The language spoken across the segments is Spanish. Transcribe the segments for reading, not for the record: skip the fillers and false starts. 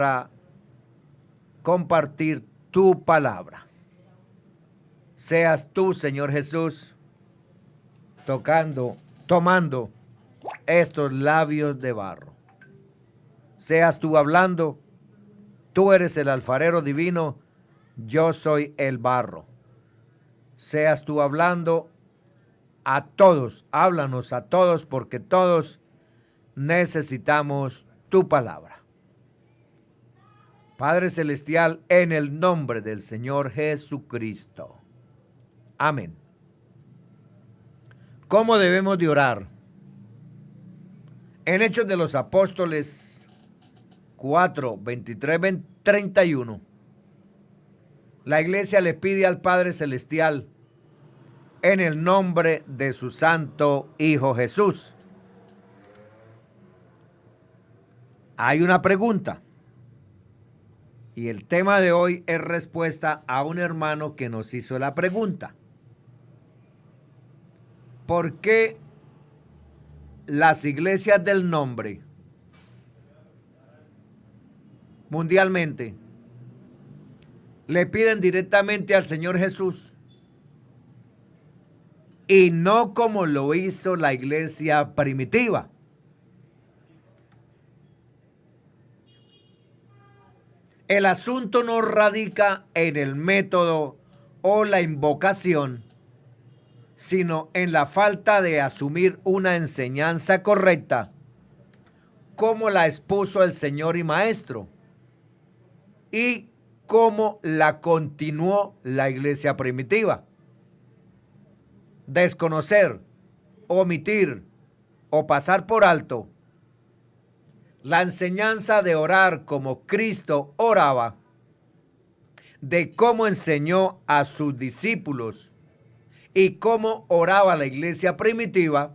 para compartir tu palabra. Seas tú, Señor Jesús, tomando estos labios de barro. Seas tú hablando, tú eres el alfarero divino, yo soy el barro. Seas tú hablando a todos, háblanos a todos, porque todos necesitamos tu palabra. Padre Celestial, en el nombre del Señor Jesucristo. Amén. ¿Cómo debemos de orar? En Hechos de los Apóstoles 4, 23, 31, la iglesia le pide al Padre Celestial en el nombre de su santo Hijo Jesús. Hay una pregunta. Y el tema de hoy es respuesta a un hermano que nos hizo la pregunta. ¿Por qué las iglesias del nombre mundialmente le piden directamente al Señor Jesús y no como lo hizo la iglesia primitiva? El asunto no radica en el método o la invocación, sino en la falta de asumir una enseñanza correcta, como la expuso el Señor y Maestro, y cómo la continuó la iglesia primitiva. Desconocer, omitir o pasar por alto la enseñanza de orar como Cristo oraba, de cómo enseñó a sus discípulos y cómo oraba la iglesia primitiva,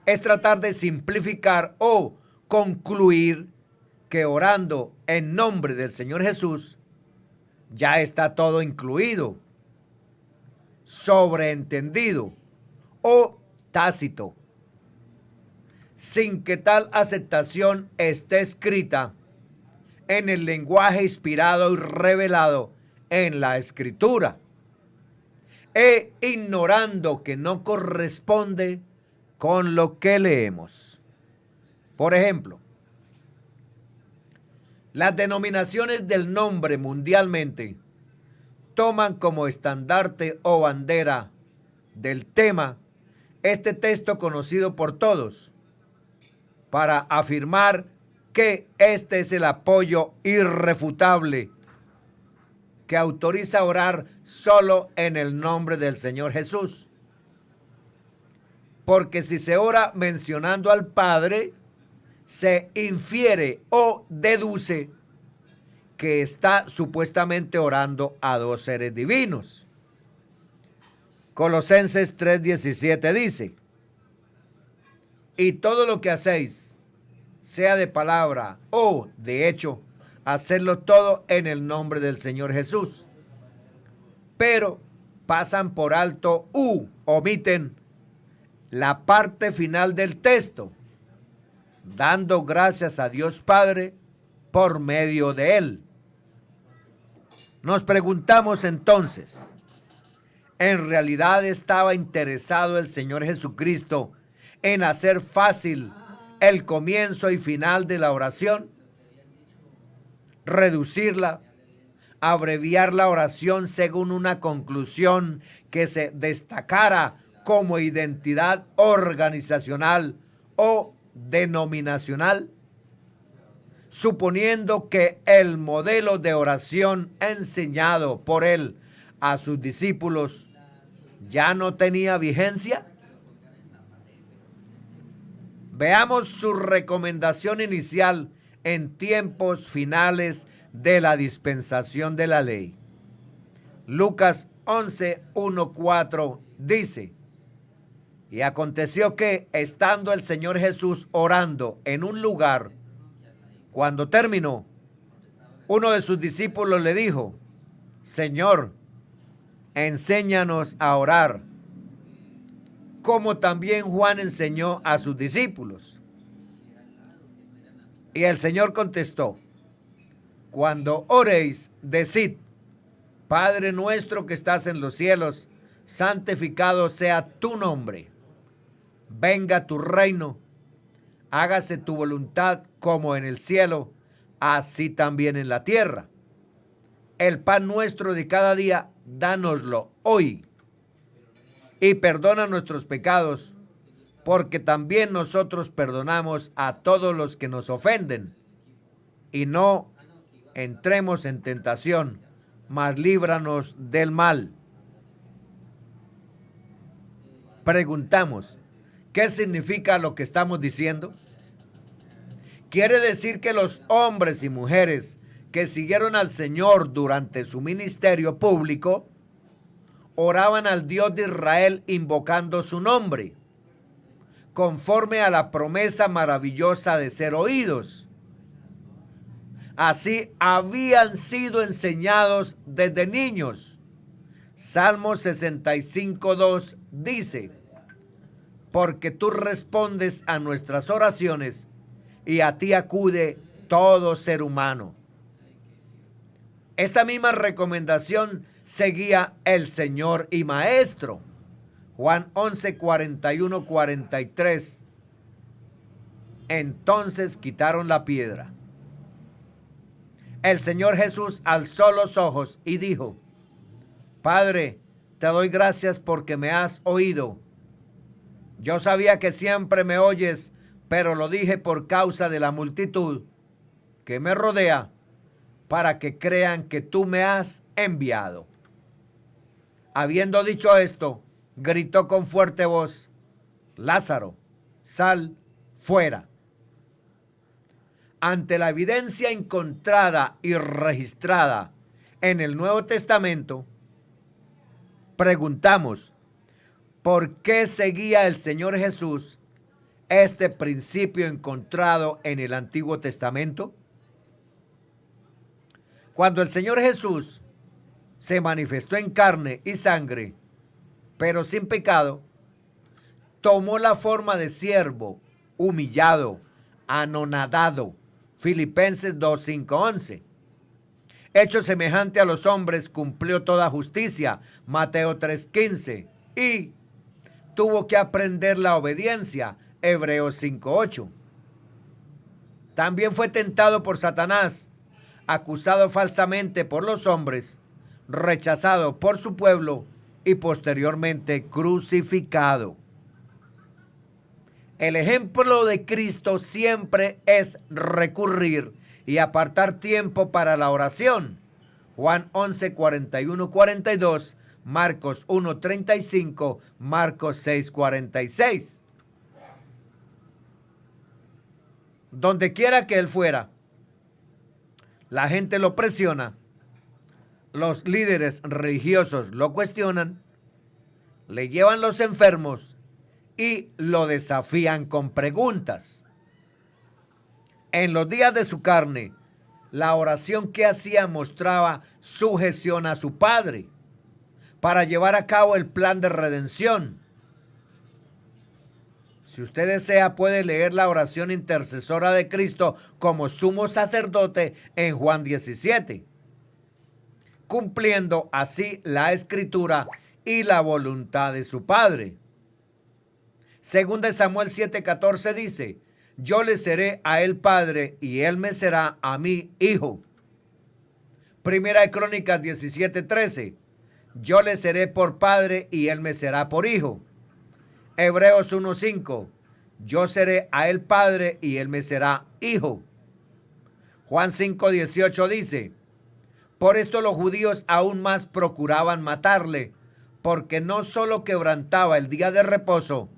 es tratar de simplificar o concluir que orando en nombre del Señor Jesús ya está todo incluido, sobreentendido o tácito, sin que tal aceptación esté escrita en el lenguaje inspirado y revelado en la Escritura, e ignorando que no corresponde con lo que leemos. Por ejemplo, las denominaciones del nombre mundialmente toman como estandarte o bandera del tema este texto conocido por todos, para afirmar que este es el apoyo irrefutable que autoriza orar solo en el nombre del Señor Jesús. Porque si se ora mencionando al Padre, se infiere o deduce que está supuestamente orando a dos seres divinos. Colosenses 3:17 dice: y todo lo que hacéis, sea de palabra o de hecho, hacedlo todo en el nombre del Señor Jesús. Pero pasan por alto u omiten la parte final del texto, dando gracias a Dios Padre por medio de él. Nos preguntamos entonces, ¿en realidad estaba interesado el Señor Jesucristo en hacer fácil el comienzo y final de la oración? Reducirla, abreviar la oración según una conclusión que se destacara como identidad organizacional o denominacional, suponiendo que el modelo de oración enseñado por él a sus discípulos ya no tenía vigencia. Veamos su recomendación inicial en tiempos finales de la dispensación de la ley. Lucas 11, 1, 4 dice: y aconteció que, estando el Señor Jesús orando en un lugar, cuando terminó, uno de sus discípulos le dijo: Señor, enséñanos a orar, como también Juan enseñó a sus discípulos. Y el Señor contestó: Cuando oréis, decid: Padre nuestro que estás en los cielos, santificado sea tu nombre. Venga tu reino, hágase tu voluntad como en el cielo, así también en la tierra. El pan nuestro de cada día, dánoslo hoy. Y perdona nuestros pecados, porque también nosotros perdonamos a todos los que nos ofenden. Y no entremos en tentación, mas líbranos del mal. Preguntamos, ¿qué significa lo que estamos diciendo? Quiere decir que los hombres y mujeres que siguieron al Señor durante su ministerio público oraban al Dios de Israel invocando su nombre, conforme a la promesa maravillosa de ser oídos. Así habían sido enseñados desde niños. Salmo 65:2 dice: porque tú respondes a nuestras oraciones y a ti acude todo ser humano. Esta misma recomendación seguía el Señor y Maestro. Juan 11:41-43. Entonces quitaron la piedra. El Señor Jesús alzó los ojos y dijo: Padre, te doy gracias porque me has oído. Yo sabía que siempre me oyes, pero lo dije por causa de la multitud que me rodea, para que crean que tú me has enviado. Habiendo dicho esto, gritó con fuerte voz: Lázaro, sal fuera. Ante la evidencia encontrada y registrada en el Nuevo Testamento, preguntamos, ¿por qué seguía el Señor Jesús este principio encontrado en el Antiguo Testamento? Cuando el Señor Jesús se manifestó en carne y sangre, pero sin pecado, tomó la forma de siervo, humillado, anonadado. Filipenses 2:5-11. Hecho semejante a los hombres, cumplió toda justicia. Mateo 3:15. Y tuvo que aprender la obediencia. Hebreos 5:8. También fue tentado por Satanás, acusado falsamente por los hombres, rechazado por su pueblo y posteriormente crucificado. El ejemplo de Cristo siempre es recurrir y apartar tiempo para la oración. Juan 11:41-42, Marcos 1:35, Marcos 6:46. Donde quiera que él fuera, la gente lo presiona, los líderes religiosos lo cuestionan, le llevan los enfermos y lo desafían con preguntas. En los días de su carne, la oración que hacía mostraba sujeción a su Padre para llevar a cabo el plan de redención. Si usted desea, puede leer la oración intercesora de Cristo como sumo sacerdote en Juan 17, cumpliendo así la Escritura y la voluntad de su Padre. Según de Samuel 7:14 dice: yo le seré a él padre y él me será a mí hijo. Primera de Crónicas 17:13. Yo le seré por padre y él me será por hijo. Hebreos 1:5. Yo seré a él padre y él me será hijo. Juan 5:18 dice: por esto los judíos aún más procuraban matarle, porque no solo quebrantaba el día de reposo,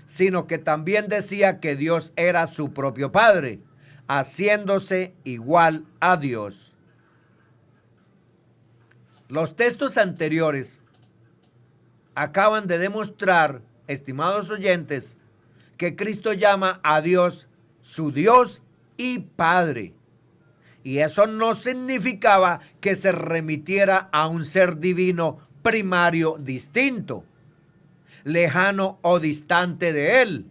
sino que también decía que Dios era su propio Padre, haciéndose igual a Dios. Los textos anteriores acaban de demostrar, estimados oyentes, que Cristo llama a Dios su Dios y Padre. Y eso no significaba que se remitiera a un ser divino primario distinto, lejano o distante de él.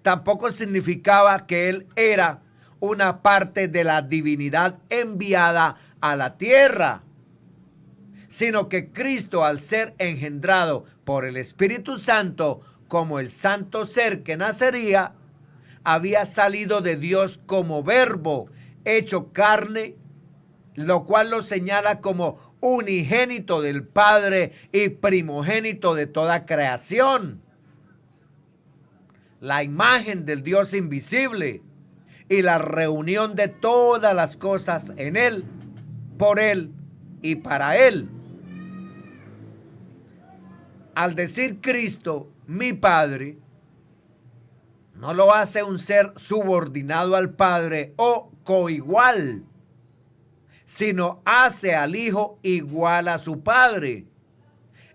Tampoco significaba que él era una parte de la divinidad enviada a la tierra, sino que Cristo, al ser engendrado por el Espíritu Santo como el santo ser que nacería, había salido de Dios como verbo hecho carne, lo cual lo señala como unigénito del Padre y primogénito de toda creación. La imagen del Dios invisible y la reunión de todas las cosas en Él, por Él y para Él. Al decir Cristo, mi Padre, no lo hace un ser subordinado al Padre o coigual, sino hace al Hijo igual a su Padre.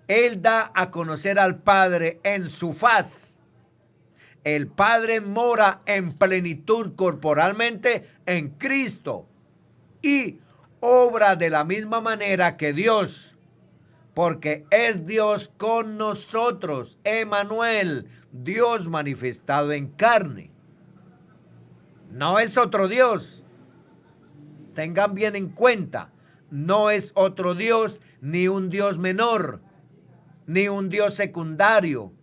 Él da a conocer al Padre en su faz. El Padre mora en plenitud corporalmente en Cristo y obra de la misma manera que Dios, porque es Dios con nosotros, Emmanuel, Dios manifestado en carne. No es otro Dios. Tengan bien en cuenta, no es otro Dios, ni un Dios menor, ni un Dios secundario.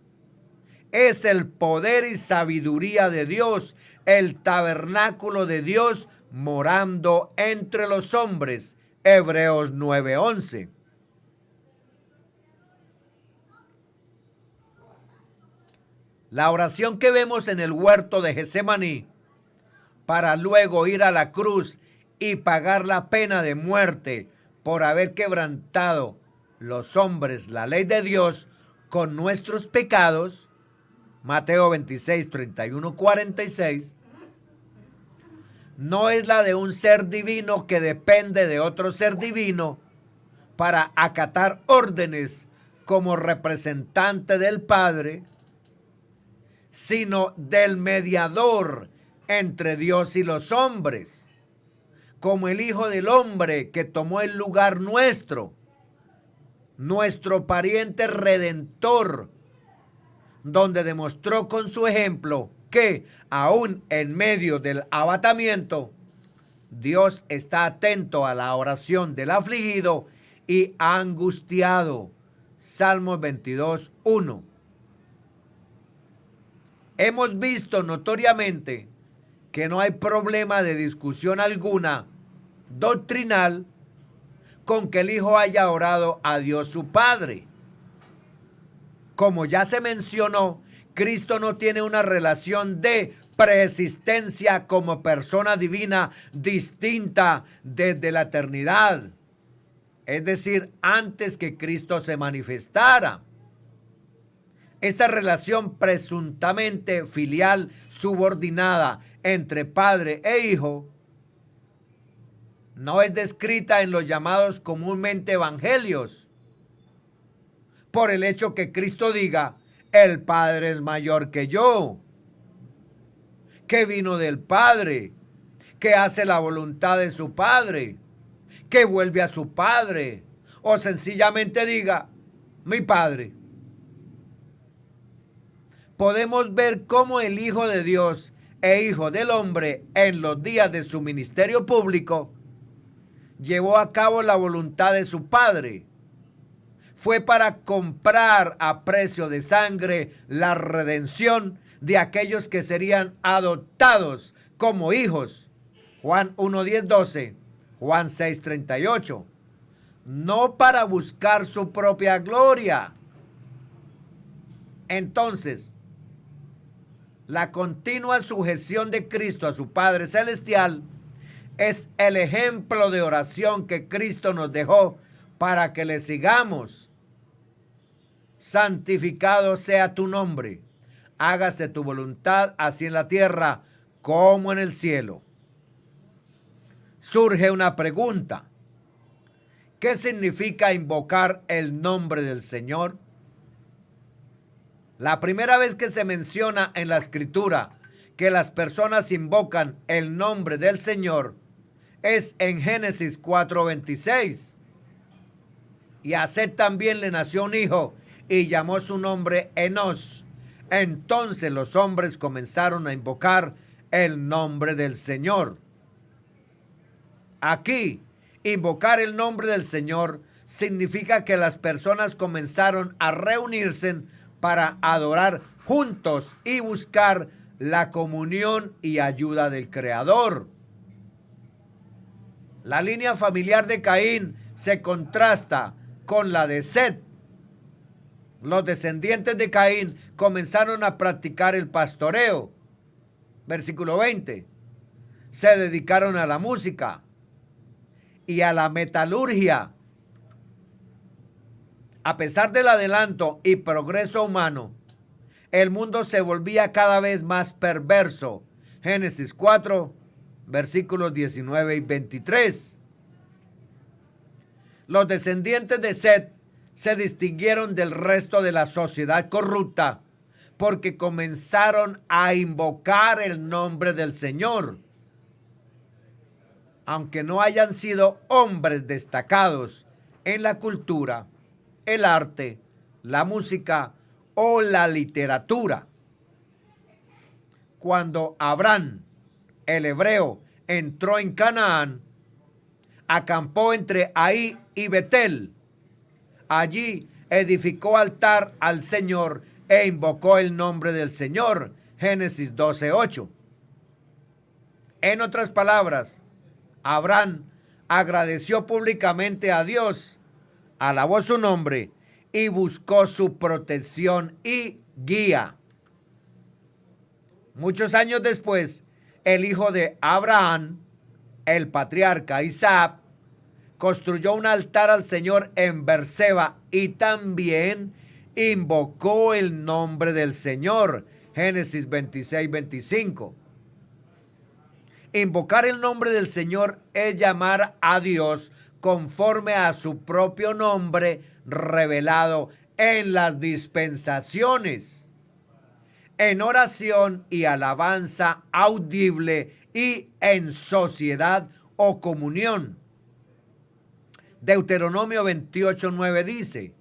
Es el poder y sabiduría de Dios, el tabernáculo de Dios morando entre los hombres. Hebreos 9:11. La oración que vemos en el huerto de Getsemaní, para luego ir a la cruz y pagar la pena de muerte por haber quebrantado los hombres la ley de Dios con nuestros pecados, Mateo 26, 31, 46, no es la de un ser divino que depende de otro ser divino para acatar órdenes como representante del Padre, sino del mediador entre Dios y los hombres, como el Hijo del Hombre que tomó el lugar nuestro pariente redentor, donde demostró con su ejemplo que aún en medio del abatamiento, Dios está atento a la oración del afligido y angustiado. Salmos 22:1. Hemos visto notoriamente que no hay problema de discusión alguna doctrinal con que el Hijo haya orado a Dios su Padre. Como ya se mencionó, Cristo no tiene una relación de preexistencia como persona divina distinta desde la eternidad, es decir, antes que Cristo se manifestara. Esta relación presuntamente filial subordinada entre padre e hijo no es descrita en los llamados comúnmente evangelios, por el hecho que Cristo diga, el Padre es mayor que yo, que vino del Padre, que hace la voluntad de su Padre, que vuelve a su Padre, o sencillamente diga, mi Padre. Podemos ver cómo el Hijo de Dios e Hijo del Hombre en los días de su ministerio público llevó a cabo la voluntad de su Padre. Fue para comprar a precio de sangre la redención de aquellos que serían adoptados como hijos. Juan 1:10, 12, Juan 6:38. No para buscar su propia gloria. Entonces, la continua sujeción de Cristo a su Padre Celestial es el ejemplo de oración que Cristo nos dejó para que le sigamos. Santificado sea tu nombre, hágase tu voluntad así en la tierra como en el cielo. Surge una pregunta. ¿Qué significa invocar el nombre del Señor? La primera vez que se menciona en la Escritura que las personas invocan el nombre del Señor es en Génesis 4:26. Y a Set también le nació un hijo y llamó su nombre Enos. Entonces los hombres comenzaron a invocar el nombre del Señor. Aquí, invocar el nombre del Señor significa que las personas comenzaron a reunirse para adorar juntos y buscar la comunión y ayuda del Creador. La línea familiar de Caín se contrasta con la de Set. Los descendientes de Caín comenzaron a practicar el pastoreo. Versículo 20. Se dedicaron a la música y a la metalurgia. A pesar del adelanto y progreso humano, el mundo se volvía cada vez más perverso. Génesis 4, versículos 19 y 23. Los descendientes de Set se distinguieron del resto de la sociedad corrupta porque comenzaron a invocar el nombre del Señor. Aunque no hayan sido hombres destacados en la cultura, el arte, la música o la literatura. Cuando Abraham, el hebreo, entró en Canaán, acampó entre Ahí y Betel. Allí edificó altar al Señor e invocó el nombre del Señor. Génesis 12:8. En otras palabras, Abraham agradeció públicamente a Dios, alabó su nombre y buscó su protección y guía. Muchos años después, el hijo de Abraham, el patriarca Isaac, construyó un altar al Señor en Berseba y también invocó el nombre del Señor. Génesis 26:25. Invocar el nombre del Señor es llamar a Dios conforme a su propio nombre revelado en las dispensaciones, en oración y alabanza audible y en sociedad o comunión. Deuteronomio 28:9 dice: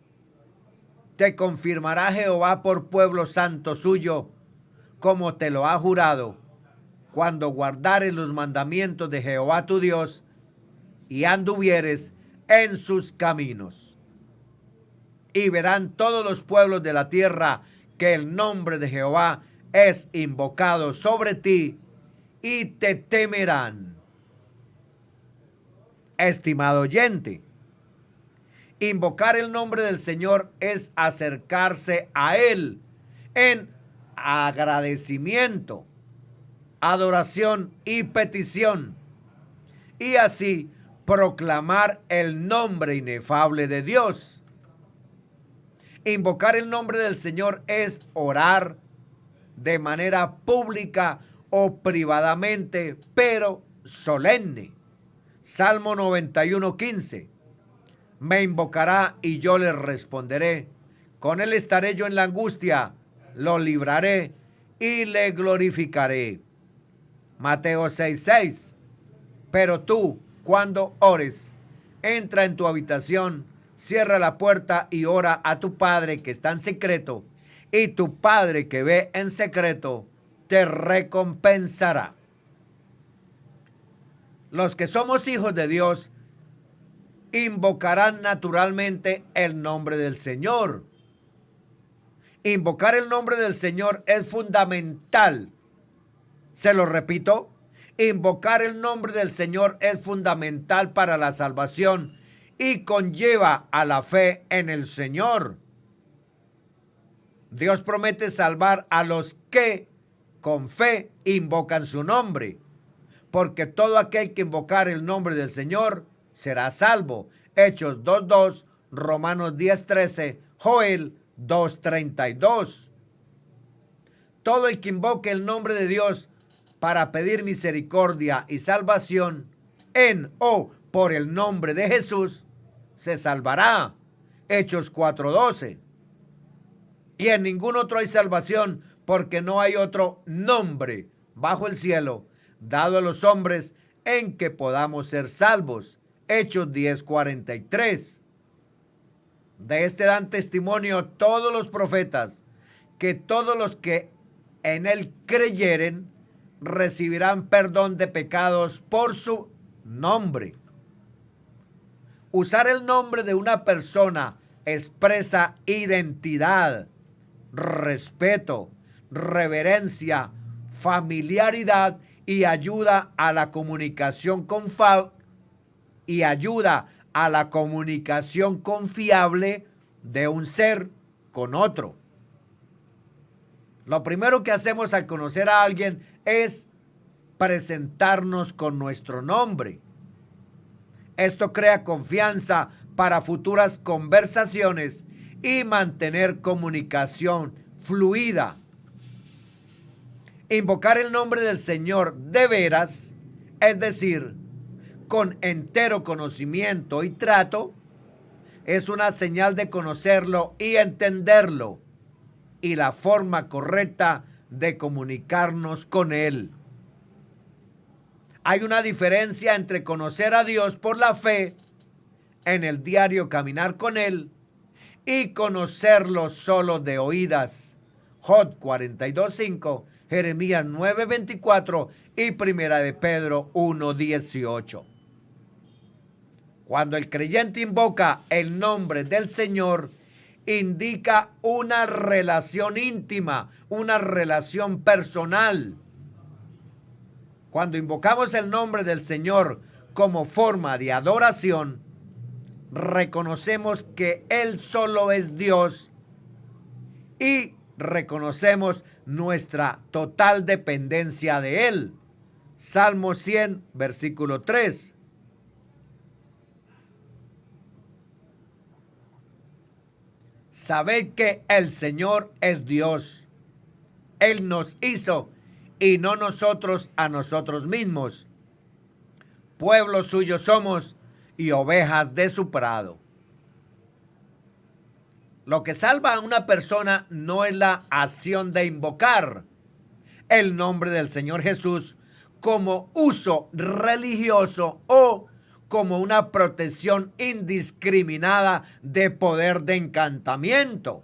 te confirmará Jehová por pueblo santo suyo, como te lo ha jurado, cuando guardares los mandamientos de Jehová tu Dios y anduvieres en sus caminos. Y verán todos los pueblos de la tierra que el nombre de Jehová es invocado sobre ti y te temerán. Estimado oyente, invocar el nombre del Señor es acercarse a Él en agradecimiento, adoración y petición, y así proclamar el nombre inefable de Dios. Invocar el nombre del Señor es orar de manera pública o privadamente, pero solemne. Salmo 91:15. Me invocará y yo le responderé. Con él estaré yo en la angustia, lo libraré y le glorificaré. Mateo 6:6. Pero tú, cuando ores, entra en tu habitación, cierra la puerta y ora a tu Padre que está en secreto, y tu Padre que ve en secreto te recompensará. Los que somos hijos de Dios invocarán naturalmente el nombre del Señor. Invocar el nombre del Señor es fundamental. Se lo repito, invocar el nombre del Señor es fundamental para la salvación y conlleva a la fe en el Señor. Dios promete salvar a los que con fe invocan su nombre, porque todo aquel que invocar el nombre del Señor será salvo. Hechos 2:2, Romanos 10:13, Joel 2:32. Todo el que invoque el nombre de Dios para pedir misericordia y salvación en o por el nombre de Jesús, se salvará. Hechos 4:12. Y en ningún otro hay salvación, porque no hay otro nombre bajo el cielo dado a los hombres en que podamos ser salvos. Hechos 10:43. De este dan testimonio todos los profetas, que todos los que en él creyeren recibirán perdón de pecados por su nombre. Usar el nombre de una persona expresa identidad, respeto, reverencia, familiaridad y ayuda a la comunicación confiable de un ser con otro. Lo primero que hacemos al conocer a alguien es presentarnos con nuestro nombre. Esto crea confianza para futuras conversaciones y mantener comunicación fluida. Invocar el nombre del Señor de veras, es decir, con entero conocimiento y trato, es una señal de conocerlo y entenderlo y la forma correcta de comunicarnos con Él. Hay una diferencia entre conocer a Dios por la fe en el diario caminar con Él y conocerlo solo de oídas. Job 42:5, Jeremías 9:24 y Primera de Pedro 1:18. Cuando el creyente invoca el nombre del Señor, indica una relación íntima, una relación personal. Cuando invocamos el nombre del Señor como forma de adoración, reconocemos que Él solo es Dios y reconocemos nuestra total dependencia de Él. Salmo 100, versículo 3. Sabed que el Señor es Dios. Él nos hizo y no nosotros a nosotros mismos. Pueblo suyo somos y ovejas de su prado. Lo que salva a una persona no es la acción de invocar el nombre del Señor Jesús como uso religioso o como una protección indiscriminada de poder de encantamiento.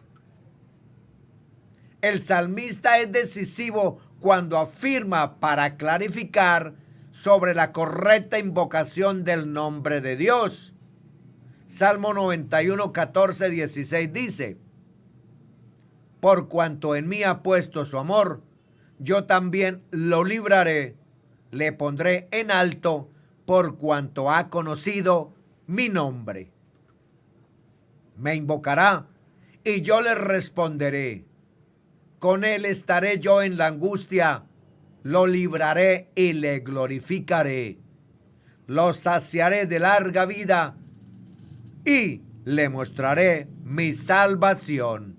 El salmista es decisivo cuando afirma para clarificar sobre la correcta invocación del nombre de Dios. Salmo 91, 14, 16 dice: por cuanto en mí ha puesto su amor, yo también lo libraré, le pondré en alto, por cuanto ha conocido mi nombre. Me invocará y yo le responderé. Con él estaré yo en la angustia, lo libraré y le glorificaré. Lo saciaré de larga vida y le mostraré mi salvación.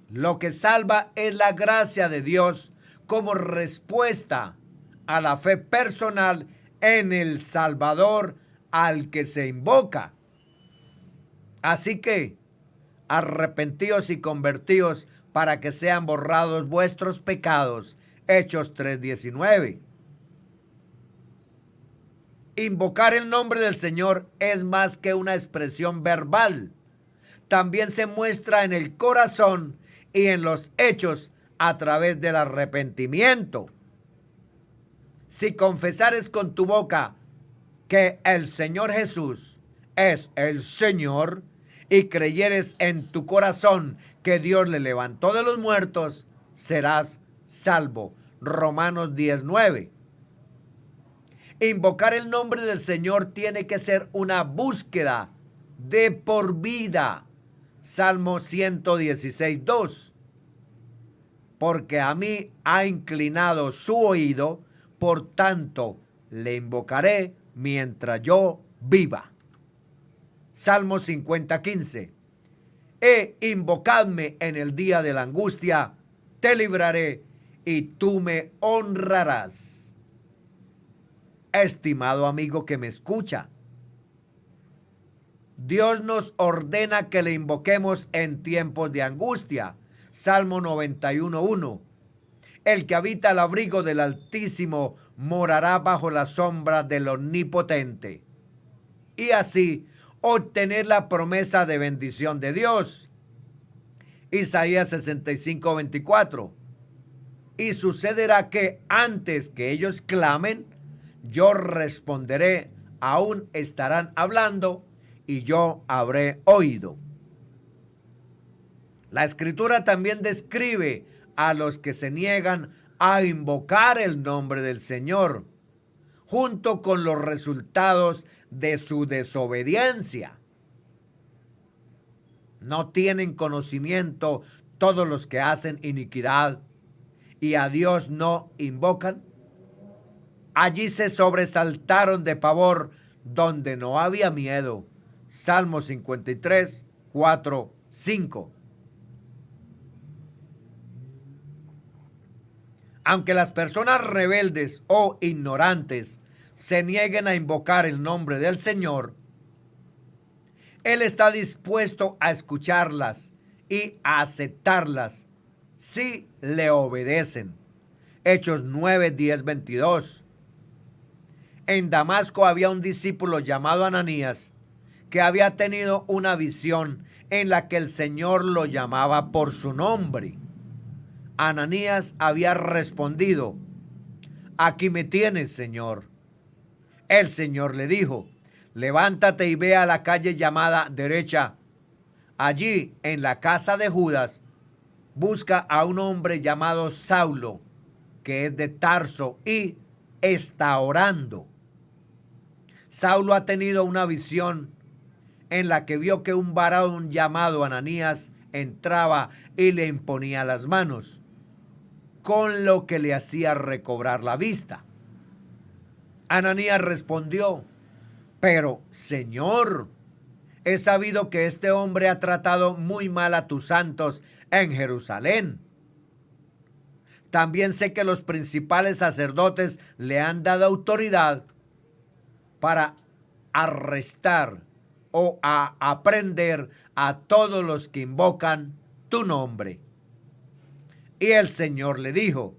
Lo que salva es la gracia de Dios como respuesta a la fe personal en el Salvador al que se invoca. Así que arrepentíos y convertíos para que sean borrados vuestros pecados. Hechos 3:19. Invocar el nombre del Señor es más que una expresión verbal. También se muestra en el corazón y en los hechos a través del arrepentimiento. Si confesares con tu boca que el Señor Jesús es el Señor y creyeres en tu corazón que Dios le levantó de los muertos, serás salvo. Romanos 10:9. Invocar el nombre del Señor tiene que ser una búsqueda de por vida. Salmo 116:2. Porque a mí ha inclinado su oído, por tanto le invocaré mientras yo viva. Salmo 50:15. Invocadme en el día de la angustia, te libraré y tú me honrarás. Estimado amigo que me escucha, Dios nos ordena que le invoquemos en tiempos de angustia. Salmo 91:1. El que habita al abrigo del Altísimo morará bajo la sombra del Omnipotente. Y así obtener la promesa de bendición de Dios. Isaías 65:24. Y sucederá que antes que ellos clamen, yo responderé, aún estarán hablando y yo habré oído. La Escritura también describe a los que se niegan a invocar el nombre del Señor, junto con los resultados de su desobediencia. No tienen conocimiento todos los que hacen iniquidad y a Dios no invocan. Allí se sobresaltaron de pavor donde no había miedo. Salmo 53, 4, 5. Aunque las personas rebeldes o ignorantes se nieguen a invocar el nombre del Señor, Él está dispuesto a escucharlas y a aceptarlas si le obedecen. Hechos 9, 10, 22. En Damasco había un discípulo llamado Ananías que había tenido una visión en la que el Señor lo llamaba por su nombre. Ananías había respondido: aquí me tienes, Señor. El Señor le dijo: levántate y ve a la calle llamada Derecha. Allí, en la casa de Judas, busca a un hombre llamado Saulo, que es de Tarso y está orando. Saulo ha tenido una visión en la que vio que un varón llamado Ananías entraba y le imponía las manos, con lo que le hacía recobrar la vista. Ananías respondió: pero, Señor, he sabido que este hombre ha tratado muy mal a tus santos en Jerusalén. También sé que los principales sacerdotes le han dado autoridad para arrestar o a aprender a todos los que invocan tu nombre. Y el Señor le dijo: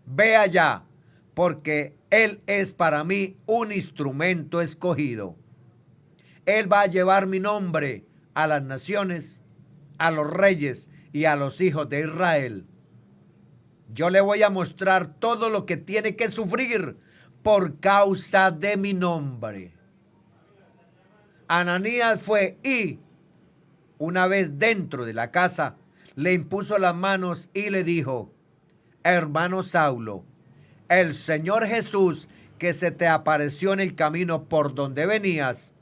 ve allá, porque él es para mí un instrumento escogido. Él va a llevar mi nombre a las naciones, a los reyes y a los hijos de Israel. Yo le voy a mostrar todo lo que tiene que sufrir por causa de mi nombre. Ananías fue y, una vez dentro de la casa, le impuso las manos y le dijo: hermano Saulo, el Señor Jesús, que se te apareció en el camino por donde venías,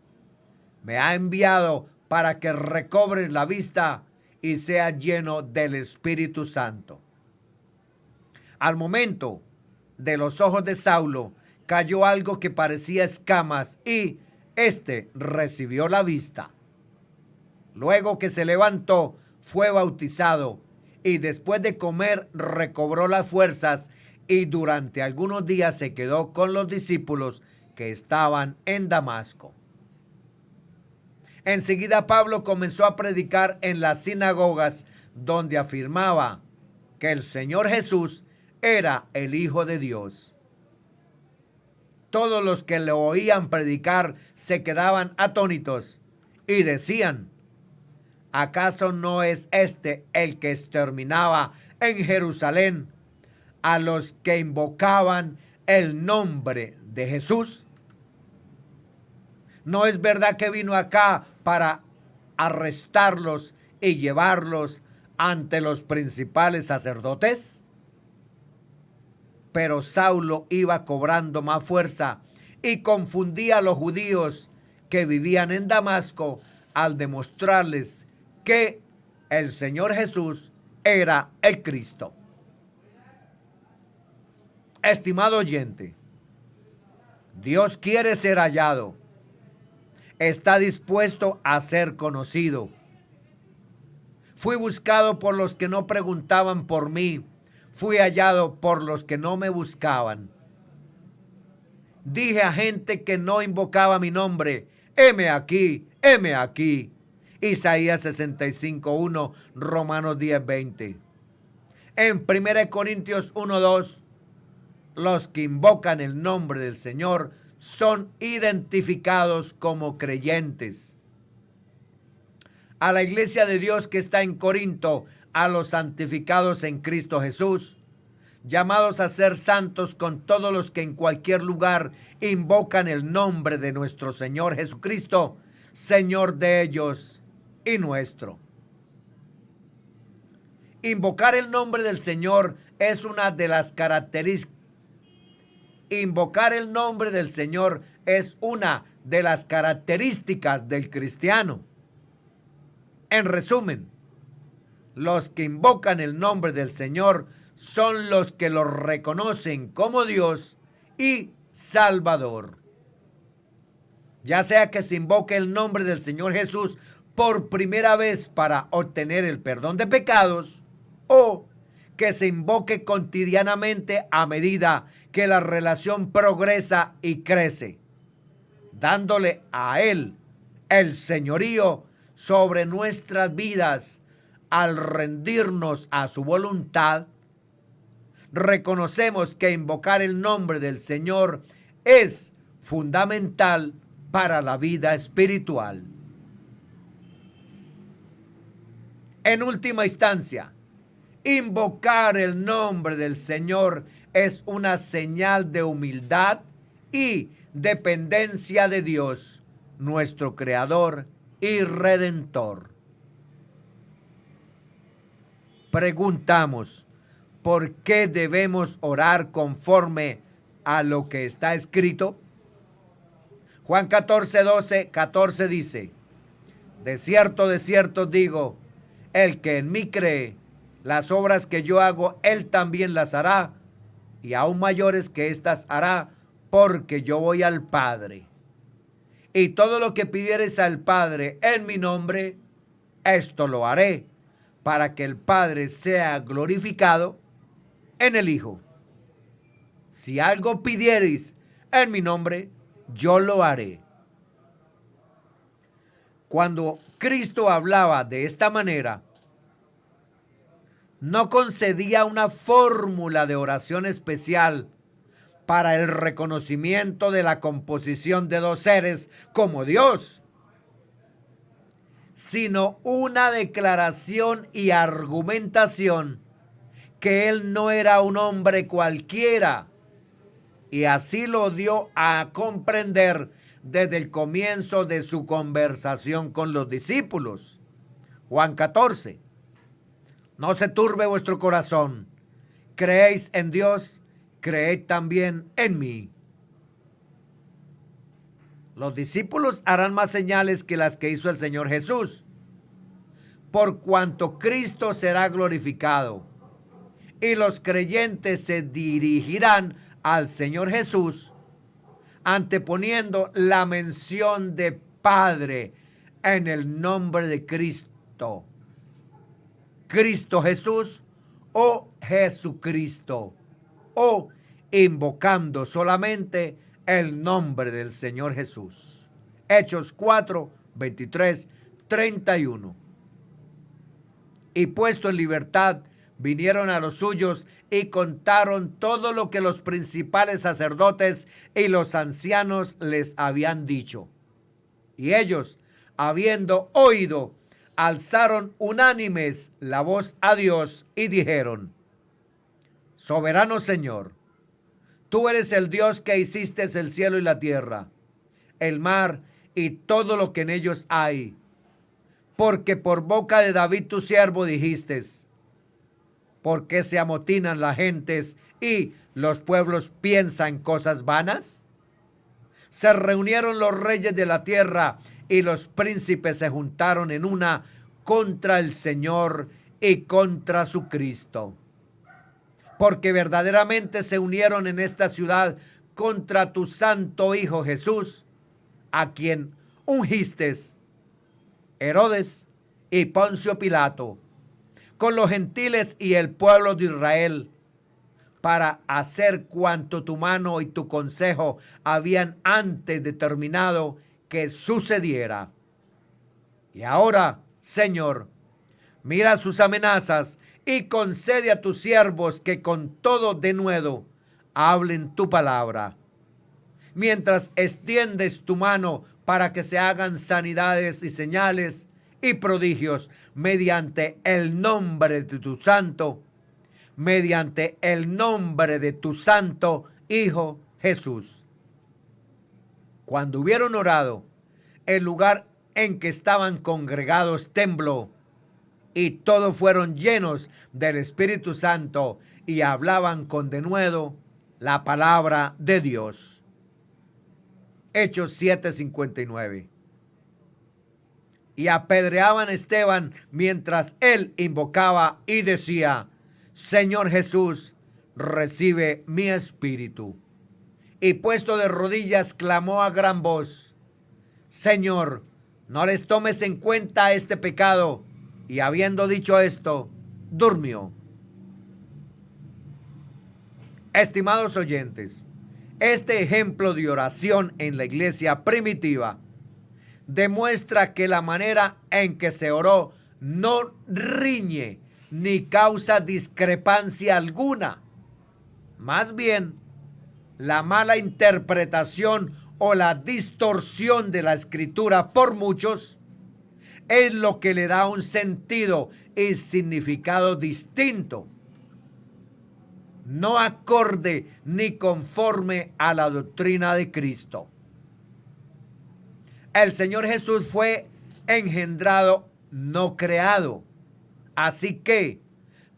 me ha enviado para que recobres la vista y seas lleno del Espíritu Santo. Al momento de los ojos de Saulo cayó algo que parecía escamas y éste recibió la vista. Luego que se levantó, fue bautizado y después de comer recobró las fuerzas y durante algunos días se quedó con los discípulos que estaban en Damasco. Enseguida Pablo comenzó a predicar en las sinagogas donde afirmaba que el Señor Jesús era el Hijo de Dios. Todos los que le oían predicar se quedaban atónitos y decían: ¿acaso no es este el que exterminaba en Jerusalén a los que invocaban el nombre de Jesús? ¿No es verdad que vino acá para arrestarlos y llevarlos ante los principales sacerdotes? Pero Saulo iba cobrando más fuerza y confundía a los judíos que vivían en Damasco al demostrarles que el Señor Jesús era el Cristo. Estimado oyente, Dios quiere ser hallado. Está dispuesto a ser conocido. Fui buscado por los que no preguntaban por mí. Fui hallado por los que no me buscaban. Dije a gente que no invocaba mi nombre: heme aquí, heme aquí. Isaías 65:1, Romanos 10:20. En 1 Corintios 1:2, los que invocan el nombre del Señor son identificados como creyentes. A la iglesia de Dios que está en Corinto, a los santificados en Cristo Jesús, llamados a ser santos con todos los que en cualquier lugar invocan el nombre de nuestro Señor Jesucristo, Señor de ellos y nuestro. Invocar el nombre del Señor es una de las características. Invocar el nombre del Señor es una de las características del cristiano. En resumen, los que invocan el nombre del Señor son los que lo reconocen como Dios y Salvador. Ya sea que se invoque el nombre del Señor Jesús por primera vez para obtener el perdón de pecados, o que se invoque cotidianamente a medida que la relación progresa y crece, dándole a Él el señorío sobre nuestras vidas al rendirnos a su voluntad. Reconocemos que invocar el nombre del Señor es fundamental para la vida espiritual. En última instancia, invocar el nombre del Señor es una señal de humildad y dependencia de Dios, nuestro Creador y Redentor. Preguntamos, ¿por qué debemos orar conforme a lo que está escrito? Juan 14 dice, de cierto digo, el que en mí cree, las obras que yo hago, él también las hará, y aún mayores que éstas hará, porque yo voy al Padre. Y todo lo que pidiereis al Padre en mi nombre, esto lo haré, para que el Padre sea glorificado en el Hijo. Si algo pidiereis en mi nombre, yo lo haré. Cuando Cristo hablaba de esta manera, no concedía una fórmula de oración especial para el reconocimiento de la composición de dos seres como Dios, sino una declaración y argumentación que Él no era un hombre cualquiera, y así lo dio a comprender desde el comienzo de su conversación con los discípulos. Juan 14. No se turbe vuestro corazón. Creéis en Dios, creed también en mí. Los discípulos harán más señales que las que hizo el Señor Jesús, por cuanto Cristo será glorificado, y los creyentes se dirigirán al Señor Jesús, anteponiendo la mención de Padre en el nombre de Cristo. Cristo Jesús o Jesucristo, o invocando solamente el nombre del Señor Jesús. Hechos 4, 23, 31. Y puesto en libertad, vinieron a los suyos y contaron todo lo que los principales sacerdotes y los ancianos les habían dicho. Y ellos, habiendo oído, alzaron unánimes la voz a Dios y dijeron: Soberano Señor, tú eres el Dios que hiciste el cielo y la tierra, el mar y todo lo que en ellos hay. Porque por boca de David tu siervo dijiste: ¿por qué se amotinan las gentes y los pueblos piensan cosas vanas? Se reunieron los reyes de la tierra y los príncipes se juntaron en una contra el Señor y contra su Cristo. Porque verdaderamente se unieron en esta ciudad contra tu santo Hijo Jesús, a quien ungiste, Herodes y Poncio Pilato, con los gentiles y el pueblo de Israel, para hacer cuanto tu mano y tu consejo habían antes determinado que sucediera. Y ahora, Señor, mira sus amenazas y concede a tus siervos que con todo denuedo hablen tu palabra, mientras extiendes tu mano para que se hagan sanidades y señales y prodigios mediante el nombre de tu santo, mediante el nombre de tu santo Hijo Jesús. Cuando hubieron orado, el lugar en que estaban congregados tembló, y todos fueron llenos del Espíritu Santo y hablaban con denuedo la palabra de Dios. Hechos 7:59. Y apedreaban a Esteban mientras él invocaba y decía: Señor Jesús, recibe mi espíritu. Y puesto de rodillas clamó a gran voz: Señor, no les tomes en cuenta este pecado. Y habiendo dicho esto, durmió. Estimados oyentes, este ejemplo de oración en la iglesia primitiva demuestra que la manera en que se oró no riñe ni causa discrepancia alguna. Más bien, la mala interpretación o la distorsión de la escritura por muchos es lo que le da un sentido y significado distinto, no acorde ni conforme a la doctrina de Cristo. El Señor Jesús fue engendrado, no creado. Así que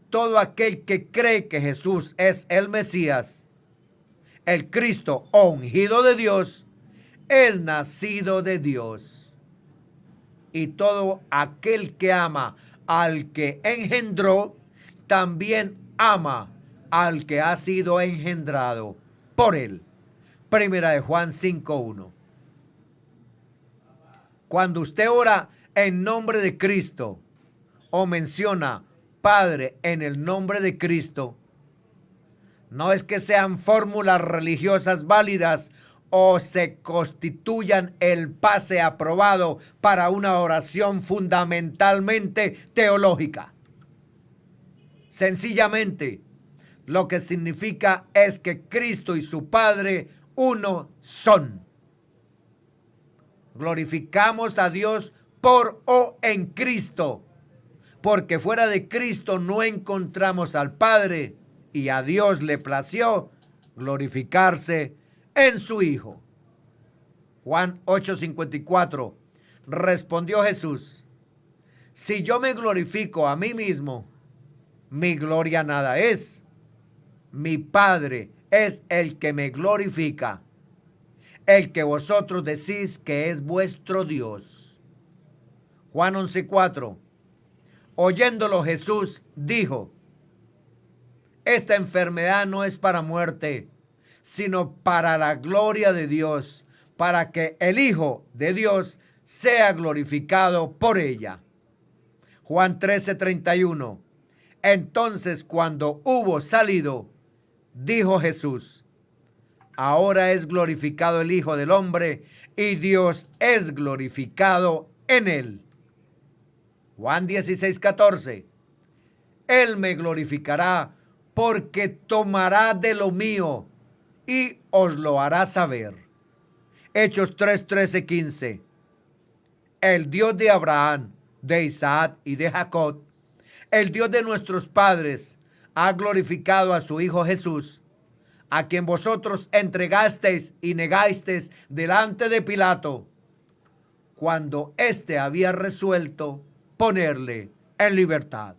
todo aquel que cree que Jesús es el Mesías, el Cristo o ungido de Dios, es nacido de Dios. Y todo aquel que ama al que engendró, también ama al que ha sido engendrado por él. Primera de Juan 5:1. Cuando usted ora en nombre de Cristo o menciona Padre en el nombre de Cristo, no es que sean fórmulas religiosas válidas o se constituyan el pase aprobado para una oración fundamentalmente teológica. Sencillamente, lo que significa es que Cristo y su Padre uno son. Glorificamos a Dios por o en Cristo, porque fuera de Cristo no encontramos al Padre, y a Dios le plació glorificarse en su Hijo. Juan 8:54. Respondió Jesús: si yo me glorifico a mí mismo, mi gloria nada es. Mi Padre es el que me glorifica, el que vosotros decís que es vuestro Dios. Juan 11:4. Oyéndolo Jesús dijo: esta enfermedad no es para muerte, sino para la gloria de Dios, para que el Hijo de Dios sea glorificado por ella. Juan 13:31. Entonces, cuando hubo salido, dijo Jesús: ahora es glorificado el Hijo del Hombre, y Dios es glorificado en él. Juan 16:14. Él me glorificará, porque tomará de lo mío y os lo hará saber. Hechos 3:13-15. El Dios de Abraham, de Isaac y de Jacob, el Dios de nuestros padres, ha glorificado a su Hijo Jesús, a quien vosotros entregasteis y negasteis delante de Pilato, cuando éste había resuelto ponerle en libertad.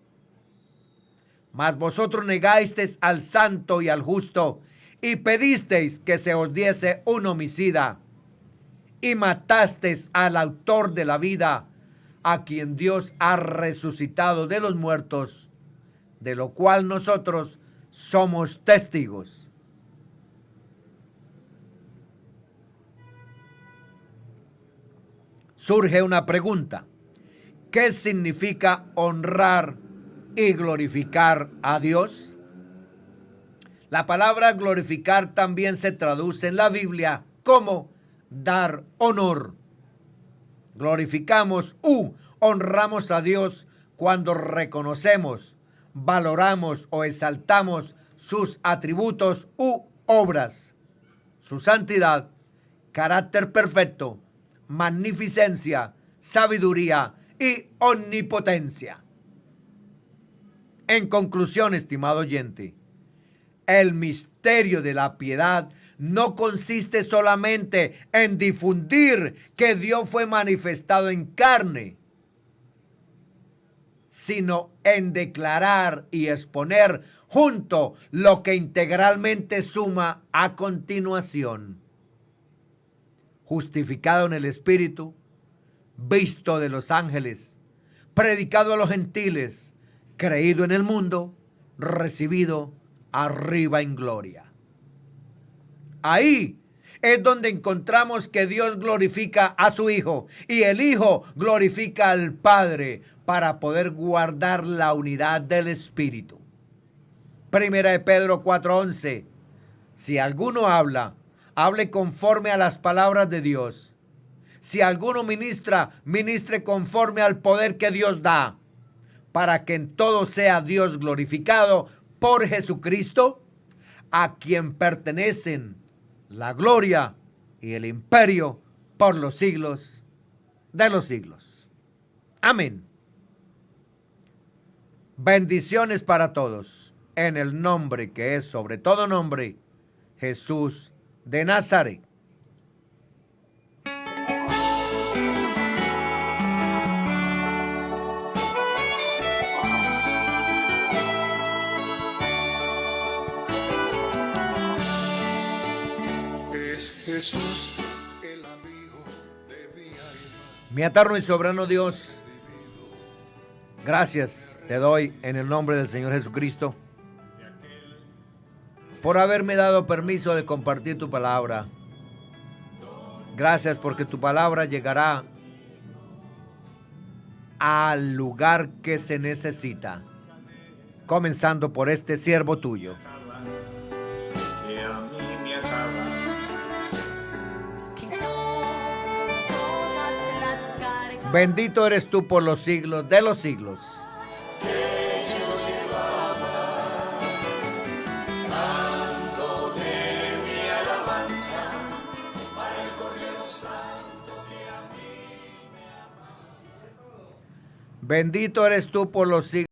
Mas vosotros negasteis al santo y al justo, y pedisteis que se os diese un homicida, y matasteis al autor de la vida, a quien Dios ha resucitado de los muertos, de lo cual nosotros somos testigos. Surge una pregunta: ¿qué significa honrar y glorificar a Dios? La palabra glorificar también se traduce en la Biblia como dar honor. Glorificamos u honramos a Dios cuando reconocemos, valoramos o exaltamos sus atributos u obras, su santidad, carácter perfecto, magnificencia, sabiduría y omnipotencia. En conclusión, estimado oyente, el misterio de la piedad no consiste solamente en difundir que Dios fue manifestado en carne, sino en declarar y exponer junto lo que integralmente suma a continuación. Justificado en el Espíritu, visto de los ángeles, predicado a los gentiles, creído en el mundo, recibido arriba en gloria. Ahí es donde encontramos que Dios glorifica a su Hijo y el Hijo glorifica al Padre para poder guardar la unidad del Espíritu. Primera de Pedro 4:11. Si alguno habla, hable conforme a las palabras de Dios. Si alguno ministra, ministre conforme al poder que Dios da, para que en todo sea Dios glorificado por Jesucristo, a quien pertenecen la gloria y el imperio por los siglos de los siglos. Amén. Bendiciones para todos, en el nombre que es sobre todo nombre, Jesús de Nazaret. Jesús, el amigo de mi alma. Mi eterno y soberano Dios, gracias te doy en el nombre del Señor Jesucristo por haberme dado permiso de compartir tu palabra. Gracias porque tu palabra llegará al lugar que se necesita, comenzando por este siervo tuyo. Que a mí me acaba. Bendito eres tú por los siglos de los siglos. Bendito eres tú por los siglos.